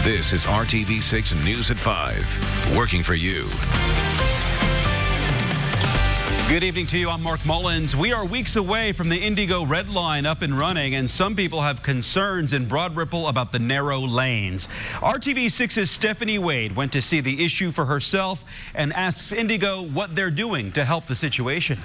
This is RTV6 News at 5, working for you. Good evening to you. I'm Mark Mullins. We are weeks away from the Indigo Red Line up and running, and some people have concerns in Broad Ripple about the narrow lanes. RTV6's Stephanie Wade went to see the issue for herself and asks Indigo what they're doing to help the situation.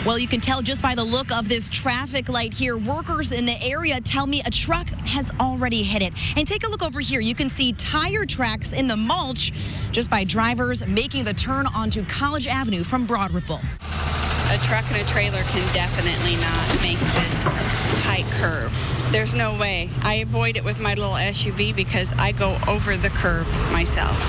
Well, you can tell just by the look of this traffic light here. Workers in the area tell me a truck has already hit it. And take a look over here. You can see tire tracks in the mulch just by drivers making the turn onto College Avenue from Broad Ripple. A truck and a trailer can definitely not make this tight curve. There's no way. I avoid it with my little SUV because I go over the curve myself.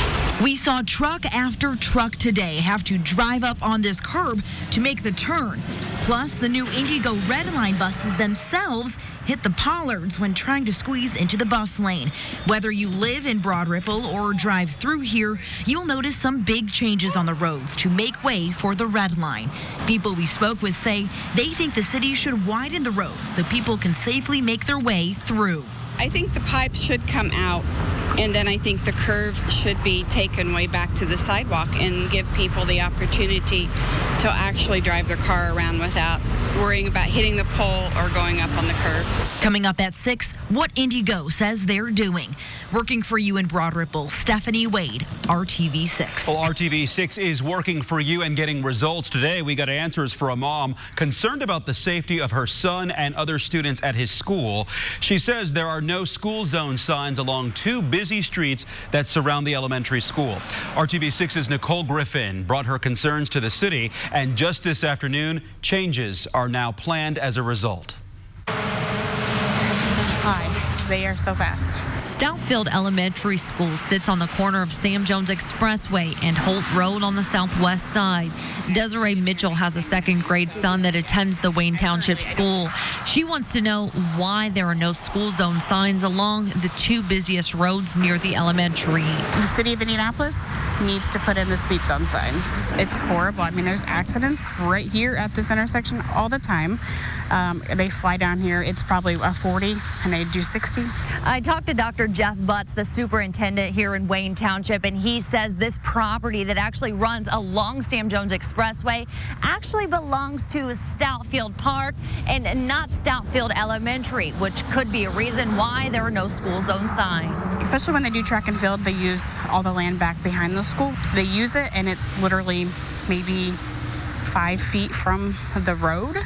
We saw truck after truck today have to drive up on this curb to make the turn. Plus, the new Indigo Red Line buses themselves hit the pollards when trying to squeeze into the bus lane. Whether you live in Broad Ripple or drive through here, you'll notice some big changes on the roads to make way for the Red Line. People we spoke with say they think the city should widen the roads so people can safely make their way through. I think the pipes should come out, and then I think the curve should be taken way back to the sidewalk and give people the opportunity to actually drive their car around without worrying about hitting the pole or going up on the curve. Coming up at 6, what Indigo says they're doing. Working for you in Broad Ripple, Stephanie Wade, RTV6. Well, RTV6 is working for you and getting results. Today, we got answers for a mom concerned about the safety of her son and other students at his school. She says there are no school zone signs along 2 busy streets that surround the elementary school. RTV6's Nicole Griffin brought her concerns to the city, and just this afternoon, changes are now planned as a result. Hi, they are so fast. Stoutfield Elementary School sits on the corner of Sam Jones Expressway and Holt Road on the southwest side. Desiree Mitchell has a 2nd grade son that attends the Wayne Township School. She wants to know why there are no school zone signs along the 2 busiest roads near the elementary. The city of Indianapolis needs to put in the speed zone signs. It's horrible. I mean, there's accidents right here at this intersection all the time. They fly down here. It's probably a 40 and they do 60. I talked to Dr. Jeff Butts, the superintendent here in Wayne Township, and he says this property that actually runs along Sam Jones Expressway actually belongs to Stoutfield Park and not Stoutfield Elementary, which could be a reason why there are no school zone signs. Especially when they do track and field, they use all the land back behind the school. They use it, and it's literally maybe 5 feet from the road.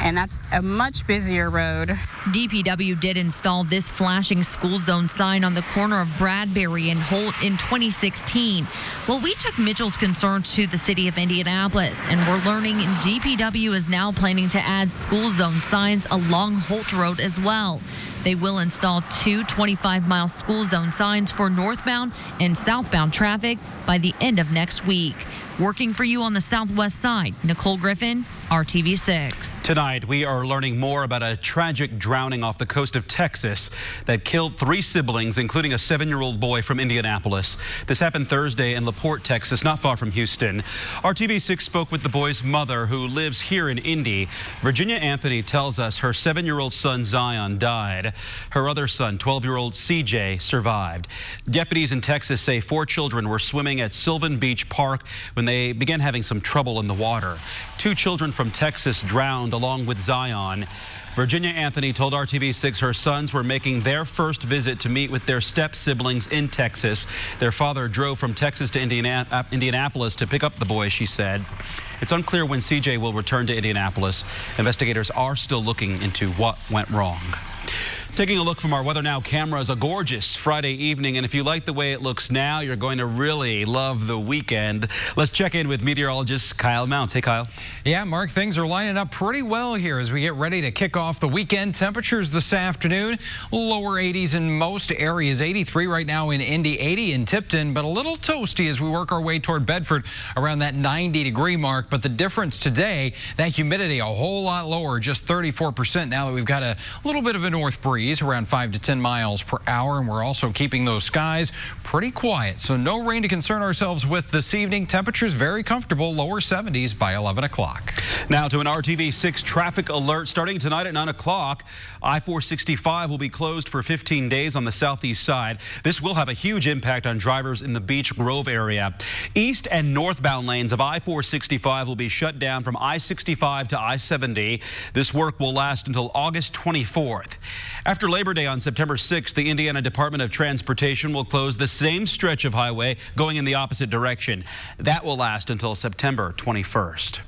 And that's a much busier road. DPW did install this flashing school zone sign on the corner of Bradbury and Holt in 2016. Well, we took Mitchell's concerns to the city of Indianapolis, and we're learning DPW is now planning to add school zone signs along Holt Road as well. They will install 2 25-mile school zone signs for northbound and southbound traffic by the end of next week. Working for you on the southwest side, Nicole Griffin, RTV6. Tonight, we are learning more about a tragic drowning off the coast of Texas that killed 3 siblings, including a 7-year-old boy from Indianapolis. This happened Thursday in LaPorte, Texas, not far from Houston. RTV6 spoke with the boy's mother, who lives here in Indy. Virginia Anthony tells us her 7-year-old son, Zion, died. Her other son, 12-year-old CJ, survived. Deputies in Texas say 4 children were swimming at Sylvan Beach Park when they began having some trouble in the water. 2 children from Texas drowned along with Zion. Virginia Anthony told RTV6 her sons were making their first visit to meet with their step-siblings in Texas. Their father drove from Texas to Indianapolis to pick up the boys, she said. It's unclear when CJ will return to Indianapolis. Investigators are still looking into what went wrong. Taking a look from our Weather Now cameras, a gorgeous Friday evening, and if you like the way it looks now, you're going to really love the weekend. Let's check in with meteorologist Kyle Mounts. Hey, Kyle. Yeah, Mark, things are lining up pretty well here as we get ready to kick off the weekend. Temperatures this afternoon, lower 80s in most areas. 83 right now in Indy, 80 in Tipton, but a little toasty as we work our way toward Bedford around that 90-degree mark. But the difference today, that humidity a whole lot lower, just 34% now that we've got a little bit of a north breeze. breeze around 5 to 10 miles per hour, and we're also keeping those skies pretty quiet. So no rain to concern ourselves with this evening. Temperatures very comfortable, lower 70s by 11 o'clock. Now to an RTV6 traffic alert starting tonight at 9 o'clock. I-465 will be closed for 15 days on the southeast side. This will have a huge impact on drivers in the Beach Grove area. East and northbound lanes of I-465 will be shut down from I-65 to I-70. This work will last until August 24th. After Labor Day on September 6th, the Indiana Department of Transportation will close the same stretch of highway going in the opposite direction. That will last until September 21st.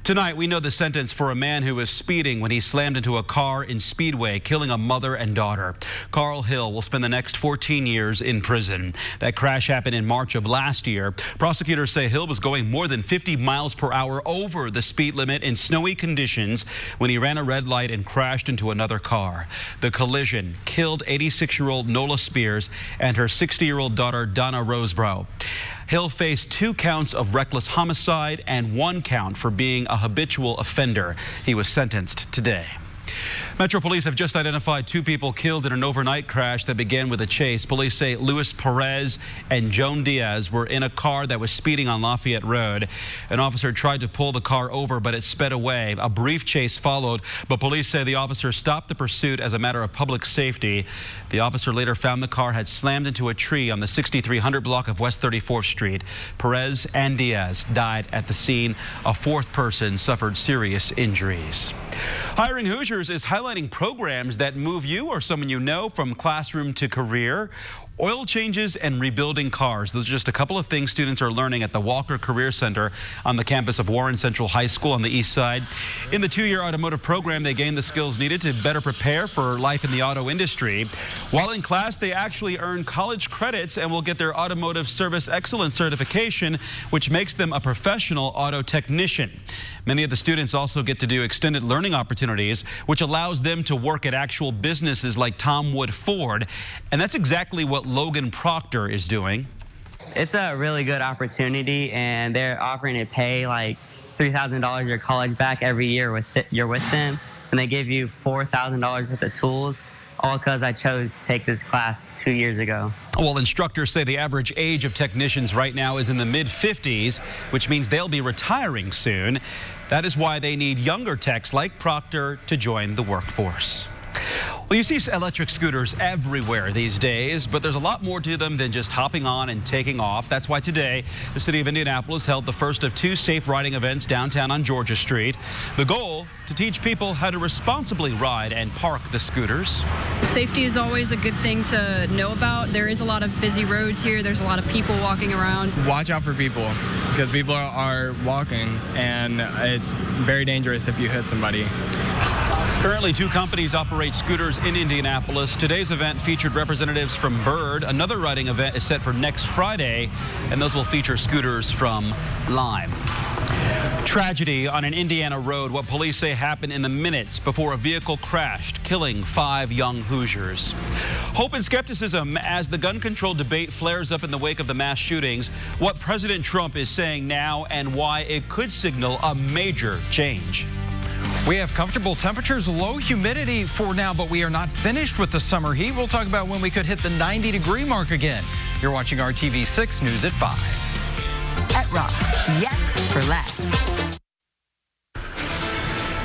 Tonight, we know the sentence for a man who was speeding when he slammed into a car in Speedway, killing a mother and daughter. Carl Hill will spend the next 14 years in prison. That crash happened in March of last year. Prosecutors say Hill was going more than 50 miles per hour over the speed limit in snowy conditions when he ran a red light and crashed into another car. The collision killed 86-year-old Nola Spears and her 60-year-old daughter, Donna Rosebrough. Hill faced 2 counts of reckless homicide and 1 count for being a habitual offender. He was sentenced today. Metro Police have just identified 2 people killed in an overnight crash that began with a chase. Police say Luis Perez and Joan Diaz were in a car that was speeding on Lafayette Road. An officer tried to pull the car over, but it sped away. A brief chase followed, but police say the officer stopped the pursuit as a matter of public safety. The officer later found the car had slammed into a tree on the 6300 block of West 34th Street. Perez and Diaz died at the scene. A 4th person suffered serious injuries. Hiring Hoosiers is highlighting programs that move you or someone you know from classroom to career. Oil changes and rebuilding cars. Those are just a couple of things students are learning at the Walker Career Center on the campus of Warren Central High School on the east side. In the 2-year automotive program, they gain the skills needed to better prepare for life in the auto industry. While in class, they actually earn college credits and will get their automotive service excellence certification, which makes them a professional auto technician. Many of the students also get to do extended learning opportunities, which allows them to work at actual businesses like Tom Wood Ford. And that's exactly what Logan Proctor is doing. It's a really good opportunity, and they're offering to pay like $3,000 your college back every year you're with them, and they give you $4,000 worth of tools, all because I chose to take this class 2 years ago. Well, instructors say the average age of technicians right now is in the mid-50s, which means they'll be retiring soon. That is why they need younger techs like Proctor to join the workforce. Well, you see electric scooters everywhere these days, but there's a lot more to them than just hopping on and taking off. That's why today, the city of Indianapolis held the first of 2 safe riding events downtown on Georgia Street. The goal, to teach people how to responsibly ride and park the scooters. Safety is always a good thing to know about. There is a lot of busy roads here. There's a lot of people walking around. Watch out for people, because people are walking, and it's very dangerous if you hit somebody. Currently, 2 companies operate scooters in Indianapolis. Today's event featured representatives from Bird. Another riding event is set for next Friday, and those will feature scooters from Lime. Tragedy on an Indiana road. What police say happened in the minutes before a vehicle crashed, killing 5 young Hoosiers. Hope and skepticism as the gun control debate flares up in the wake of the mass shootings. What President Trump is saying now and why it could signal a major change. We have comfortable temperatures, low humidity for now, but we are not finished with the summer heat. We'll talk about when we could hit the 90-degree mark again. You're watching RTV6 News at 5. At Ross, yes for less.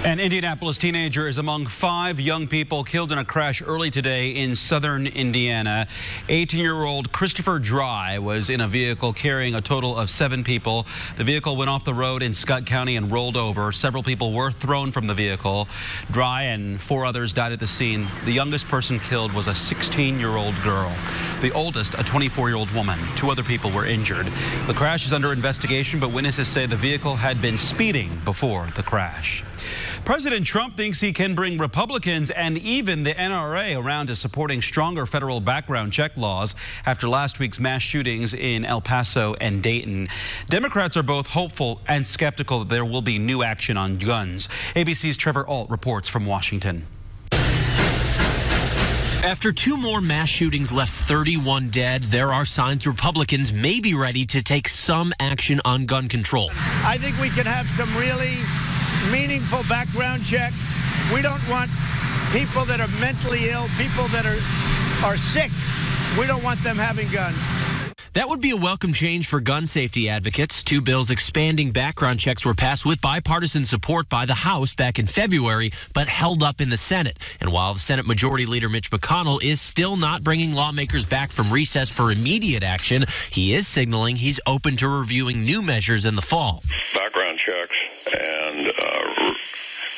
An Indianapolis teenager is among 5 young people killed in a crash early today in southern Indiana. 18-year-old Christopher Dry was in a vehicle carrying a total of 7 people. The vehicle went off the road in Scott County and rolled over. Several people were thrown from the vehicle. Dry and 4 others died at the scene. The youngest person killed was a 16-year-old girl. The oldest, a 24-year-old woman. 2 other people were injured. The crash is under investigation, but witnesses say the vehicle had been speeding before the crash. President Trump thinks he can bring Republicans and even the NRA around to supporting stronger federal background check laws after last week's mass shootings in El Paso and Dayton. Democrats are both hopeful and skeptical that there will be new action on guns. ABC's Trevor Ault reports from Washington. After 2 more mass shootings left 31 dead, there are signs Republicans may be ready to take some action on gun control. I think we can have some really meaningful background checks. We don't want people that are mentally ill, people that are sick. We don't want them having guns. That would be a welcome change for gun safety advocates. 2 bills expanding background checks were passed with bipartisan support by the House back in February, but held up in the Senate. And while the Senate Majority Leader Mitch McConnell is still not bringing lawmakers back from recess for immediate action, he is signaling he's open to reviewing new measures in the fall. Background checks and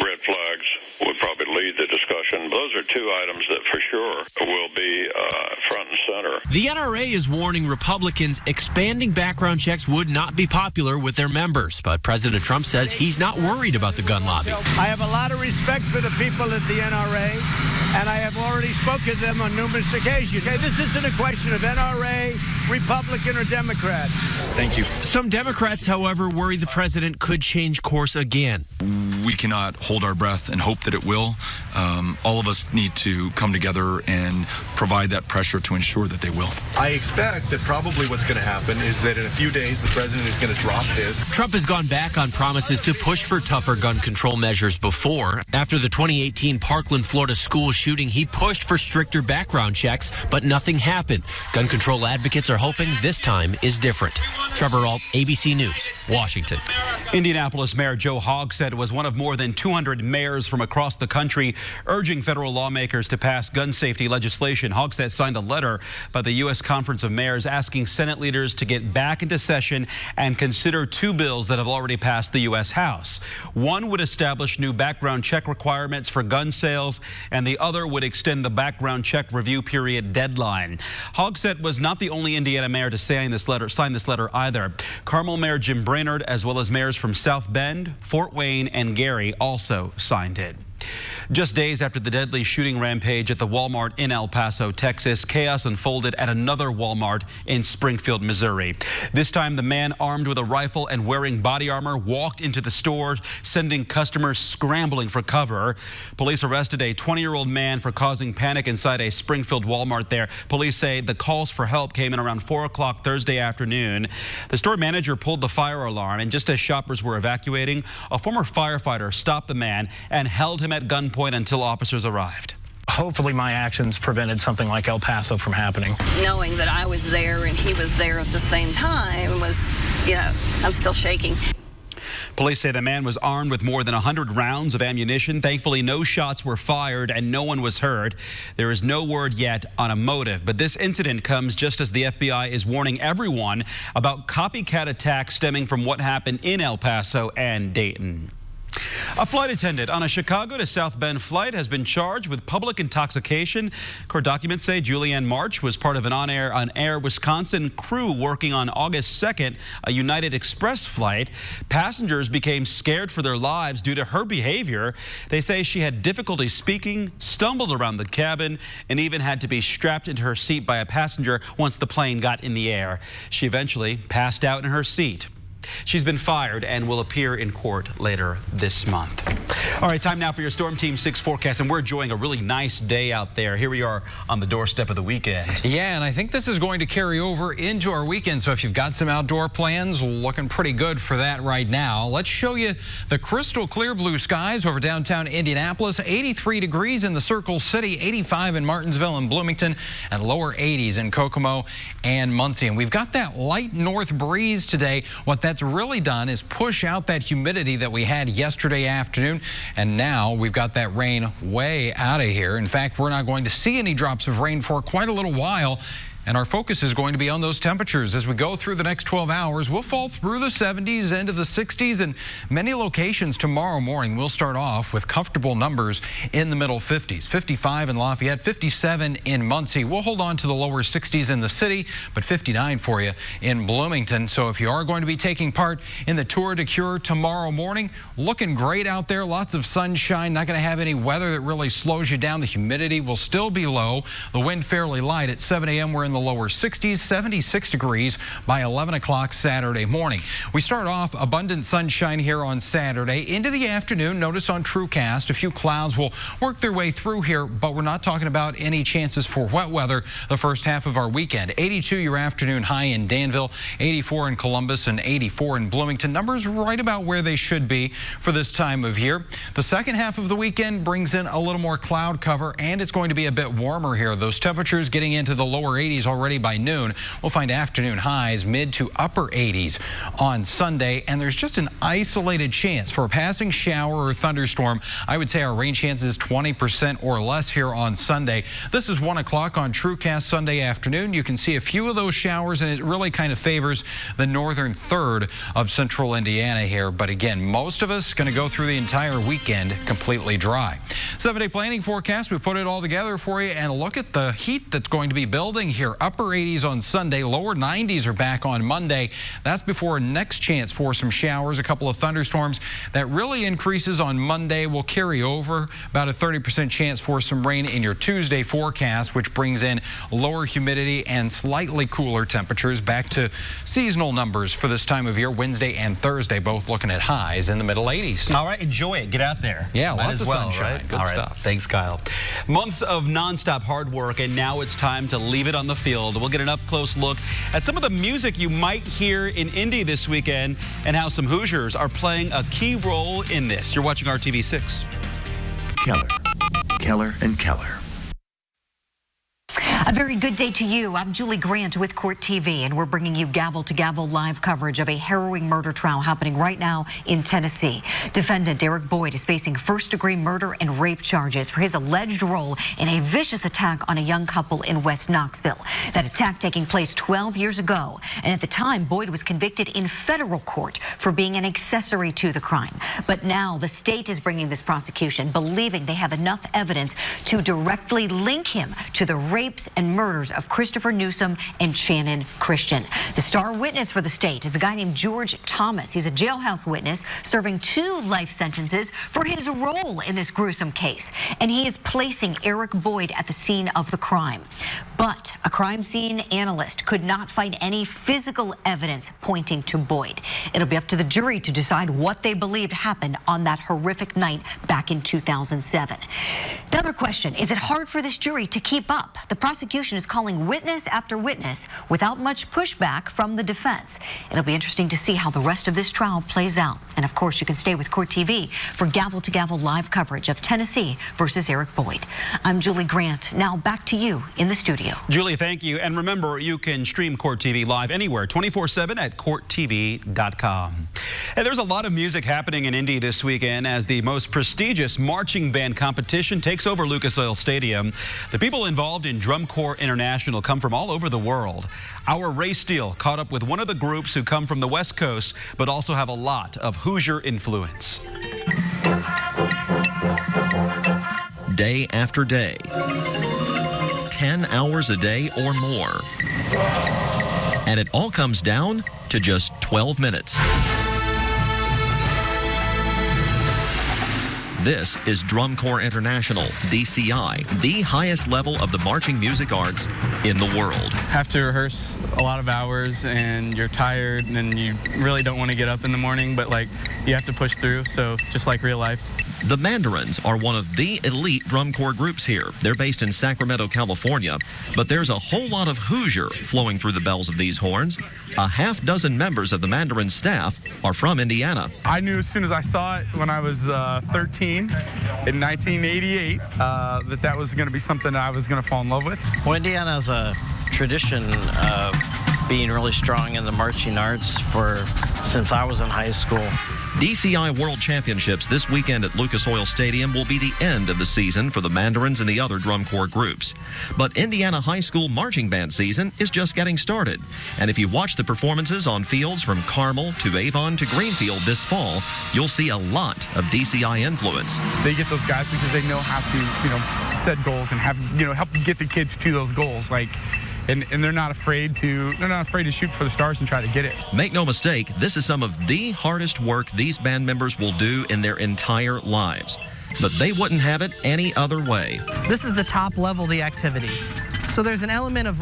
red flags would probably lead the discussion. Those are 2 items that for sure will be front and center. The NRA is warning Republicans expanding background checks would not be popular with their members. But President Trump says he's not worried about the gun lobby. I have a lot of respect for the people at the NRA, and I have already spoken to them on numerous occasions. Okay, this isn't a question of NRA, Republican, or Democrat. Thank you. Some Democrats, however, worry the president could change course again. We cannot hold our breath and hope that it will. All of us need to come together and provide that pressure to ensure that they will. I expect that probably what's going to happen is that in a few days the president is going to drop his. Trump has gone back on promises to push for tougher gun control measures before. After the 2018 Parkland, Florida school shooting, he pushed for stricter background checks, but nothing happened. Gun control advocates are hoping this time is different. Trevor Ault, ABC News, Washington. Indianapolis Mayor Joe Hogsett was one of more than 200 mayors from across the country urging federal lawmakers to pass gun safety legislation. Hogsett signed a letter by the U.S. Conference of Mayors asking Senate leaders to get back into session and consider 2 bills that have already passed the U.S. House. One would establish new background check requirements for gun sales, and the other would extend the background check review period deadline. Hogsett was not the only Indiana mayor to sign this letter either. Carmel Mayor Jim Brainerd, as well as mayors from South Bend, Fort Wayne, and Gary also signed it. Just days after the deadly shooting rampage at the Walmart in El Paso, Texas, chaos unfolded at another Walmart in Springfield, Missouri. This time, the man armed with a rifle and wearing body armor walked into the store, sending customers scrambling for cover. Police arrested a 20-year-old man for causing panic inside a Springfield Walmart there. Police say the calls for help came in around 4 o'clock Thursday afternoon. The store manager pulled the fire alarm, and just as shoppers were evacuating, a former firefighter stopped the man and held him at gunpoint until officers arrived. Hopefully my actions prevented something like El Paso from happening. Knowing that I was there and he was there at the same time was, I'm still shaking. Police say the man was armed with more than 100 rounds of ammunition. Thankfully, no shots were fired and no one was hurt. There is no word yet on a motive, but this incident comes just as the FBI is warning everyone about copycat attacks stemming from what happened in El Paso and Dayton. A flight attendant on a Chicago to South Bend flight has been charged with public intoxication. Court documents say Julianne March was part of an on-air Wisconsin crew working on August 2nd, a United Express flight. Passengers became scared for their lives due to her behavior. They say she had difficulty speaking, stumbled around the cabin, and even had to be strapped into her seat by a passenger once the plane got in the air. She eventually passed out in her seat. She's been fired and will appear in court later this month. All right, time now for your Storm Team 6 forecast, and we're enjoying a really nice day out there. Here we are on the doorstep of the weekend. Yeah, and I think this is going to carry over into our weekend, so if you've got some outdoor plans, looking pretty good for that right now. Let's show you the crystal clear blue skies over downtown Indianapolis. 83 degrees in the Circle City, 85 in Martinsville and Bloomington, and lower 80s in Kokomo and Muncie. And we've got that light north breeze today. What that's really done is push out that humidity that we had yesterday afternoon, and now we've got that rain way out of here. In fact, we're not going to see any drops of rain for quite a little while. And our focus is going to be on those temperatures as we go through the next 12 hours. We'll fall through the 70s into the 60s, and many locations tomorrow morning will start off with comfortable numbers in the middle 50s. 55 in Lafayette, 57 in Muncie. We'll hold on to the lower 60s in the city, but 59 for you in Bloomington. So if you are going to be taking part in the Tour de Cure tomorrow morning, looking great out there. Lots of sunshine. Not going to have any weather that really slows you down. The humidity will still be low. The wind fairly light. At 7 a.m. we're in in the lower 60s, 76 degrees by 11 o'clock Saturday morning. We start off abundant sunshine here on Saturday. Into the afternoon, notice on TrueCast, a few clouds will work their way through here, but we're not talking about any chances for wet weather the first half of our weekend. 82 your afternoon high in Danville, 84 in Columbus, and 84 in Bloomington. Numbers right about where they should be for this time of year. The second half of the weekend brings in a little more cloud cover, and it's going to be a bit warmer here. Those temperatures getting into the lower 80s already by noon. We'll find afternoon highs mid to upper 80s on Sunday, and there's just an isolated chance for a passing shower or thunderstorm. I would say our rain chance is 20% or less here on Sunday. This is 1 o'clock on TrueCast Sunday afternoon. You can see a few of those showers, and it really kind of favors the northern third of central Indiana here. But again, most of us going to go through the entire weekend completely dry. 7-day planning forecast, we put it all together for you, and look at the heat that's going to be building here. Upper 80s on Sunday, lower 90s are back on Monday. That's before next chance for some showers, a couple of thunderstorms. That really increases on Monday, will carry over about a 30% chance for some rain in your Tuesday forecast, which brings in lower humidity and slightly cooler temperatures, back to seasonal numbers for this time of year. Wednesday and Thursday both looking at highs in the middle 80s. All right, enjoy it. Get out there. Yeah, lots of sunshine. Right? Good All right. stuff. Thanks, Kyle. Months of nonstop hard work, and now it's time to leave it on the field. We'll get an up-close look at some of the music you might hear in Indy this weekend and how some Hoosiers are playing a key role in this. You're watching RTV6. Keller and Keller. A very good day to you. I'm Julie Grant with Court TV, and we're bringing you gavel-to-gavel live coverage of a harrowing murder trial happening right now in Tennessee. Defendant Eric Boyd is facing first-degree murder and rape charges for his alleged role in a vicious attack on a young couple in West Knoxville. That attack taking place 12 years ago, and at the time, Boyd was convicted in federal court for being an accessory to the crime. But now the state is bringing this prosecution, believing they have enough evidence to directly link him to the rapes and murders of Christopher Newsom and Shannon Christian. The star witness for the state is a guy named George Thomas. He's a jailhouse witness serving 2 life sentences for his role in this gruesome case. And he is placing Eric Boyd at the scene of the crime. But a crime scene analyst could not find any physical evidence pointing to Boyd. It'll be up to the jury to decide what they believed happened on that horrific night back in 2007. Another question, is it hard for this jury to keep up? The prosecution is calling witness after witness without much pushback from the defense. It'll be interesting to see how the rest of this trial plays out. And of course, you can stay with Court TV for gavel-to-gavel live coverage of Tennessee versus Eric Boyd. I'm Julie Grant. Now back to you in the studio. Julie, thank you. And remember, you can stream Court TV live anywhere, 24/7 at courttv.com. And there's a lot of music happening in Indy this weekend as the most prestigious marching band competition takes over Lucas Oil Stadium. The people involved in Drum Corps International come from all over the world. Our Ray Steele caught up with one of the groups who come from the West Coast, but also have a lot of Hoosier influence. Day after day, 10 hours a day or more. And it all comes down to just 12 minutes. This is Drum Corps International, DCI, the highest level of the marching music arts in the world. Have to rehearse a lot of hours, and you're tired, and you really don't want to get up in the morning, but like you have to push through, so just like real life. The Mandarins are one of the elite drum corps groups here. They're based in Sacramento, California, but there's a whole lot of Hoosier flowing through the bells of these horns. A half dozen members of the Mandarin staff are from Indiana. I knew as soon as I saw it when I was 13 in 1988 that was going to be something I was going to fall in love with. Well, Indiana has a tradition of being really strong in the marching arts since I was in high school. DCI World Championships this weekend at Lucas Oil Stadium will be the end of the season for the Mandarins and the other drum corps groups. But Indiana high school marching band season is just getting started. And if you watch the performances on fields from Carmel to Avon to Greenfield this fall, you'll see a lot of DCI influence. They get those guys because they know how to, set goals and have, help get the kids to those goals. And they're not afraid to shoot for the stars and try to get it. Make no mistake, this is some of the hardest work these band members will do in their entire lives. But they wouldn't have it any other way. This is the top level of the activity. So there's an element of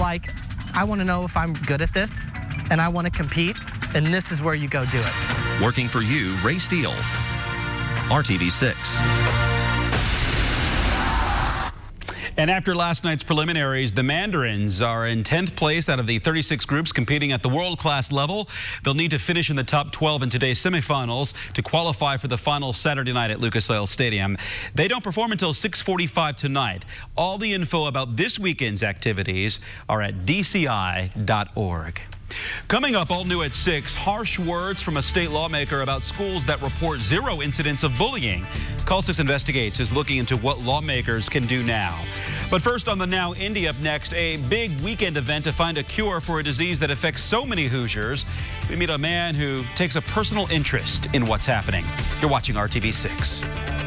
I want to know if I'm good at this, and I want to compete, and this is where you go do it. Working for you, Ray Steele, RTV6. And after last night's preliminaries, the Mandarins are in 10th place out of the 36 groups competing at the world-class level. They'll need to finish in the top 12 in today's semifinals to qualify for the final Saturday night at Lucas Oil Stadium. They don't perform until 6:45 tonight. All the info about this weekend's activities are at dci.org. Coming up, all new at 6, harsh words from a state lawmaker about schools that report 0 incidents of bullying. Call 6 Investigates is looking into what lawmakers can do now. But first on the Now Indy up next, a big weekend event to find a cure for a disease that affects so many Hoosiers. We meet a man who takes a personal interest in what's happening. You're watching RTV6.